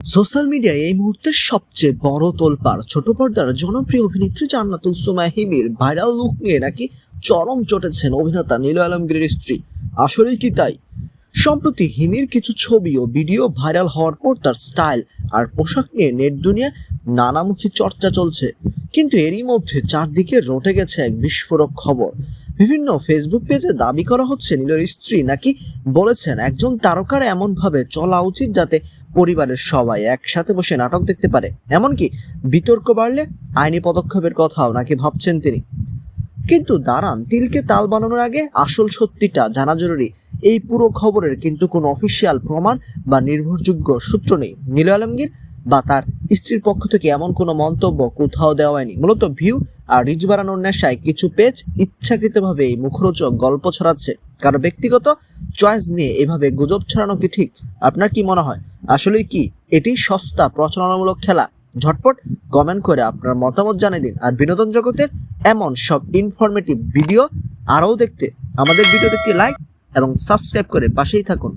Social মিডিয়ায় এই মুহূর্তে সবচেয়ে বড় তোলপাড় ছোট পর্দার জনপ্রিয় অভিনেত্রী জান্নাতুল সুমাইয়া হিমির ভাইরাল লুক নিয়ে নাকি চরম চটেছেন অভিনেতা নীল আলমগীরের স্ত্রী। আসলেই কি তাই? সম্প্রতি হিমির কিছু ছবি ও ভিডিও ভাইরাল হওয়ার পর তার স্টাইল আর পোশাক নিয়ে নেট দুনিয়া নানামুখী চর্চা চলছে। কিন্তু এরই মধ্যে চারদিকে রটে গেছে এক বিস্ফোরক খবর। বিভিন্ন ফেসবুক পেজে দাবি করা হচ্ছে নীলের স্ত্রী নাকি বলেছেন একজন তারকার এমনভাবে চলা উচিত যাতে পরিবারের সবাই একসাথে বসে নাটক দেখতে পারে। এমনকি বিতর্ক বাড়লে আইনি পদক্ষেপের কথাও নাকি ভাবছেন তিনি। কিন্তু দাঁড়ান, তিলকে তাল বানানোর আগে আসল সত্যিটা জানা জরুরি। এই পুরো খবরের কিন্তু কোনো অফিসিয়াল প্রমাণ বা নির্ভরযোগ্য সূত্র নেই। নীল আলমগীর বা তার স্ত্রীর পক্ষ থেকে এমন কোনো মন্তব্য কোথাও দেওয়া হয়নি। মূলত ভিউ আর রিচ বাড়ানোর নেশায় কিছু পেজ ইচ্ছাকৃতভাবে এই মুখরোচক গল্প ছড়াচ্ছে। কারো ব্যক্তিগত চয়েস নিয়ে এভাবে গুজব ছড়ানো কি ঠিক? আপনার কি মনে হয় আসলেই কি এটি সস্তা প্রচারণামূলক খেলা? ঝটপট কমেন্ট করে আপনার মতামত জানিয়ে দিন। আর বিনোদন জগতের এমন সব ইনফরমেটিভ ভিডিও আরও দেখতে আমাদের ভিডিওতে একটি লাইক এবং সাবস্ক্রাইব করে পাশেই থাকুন।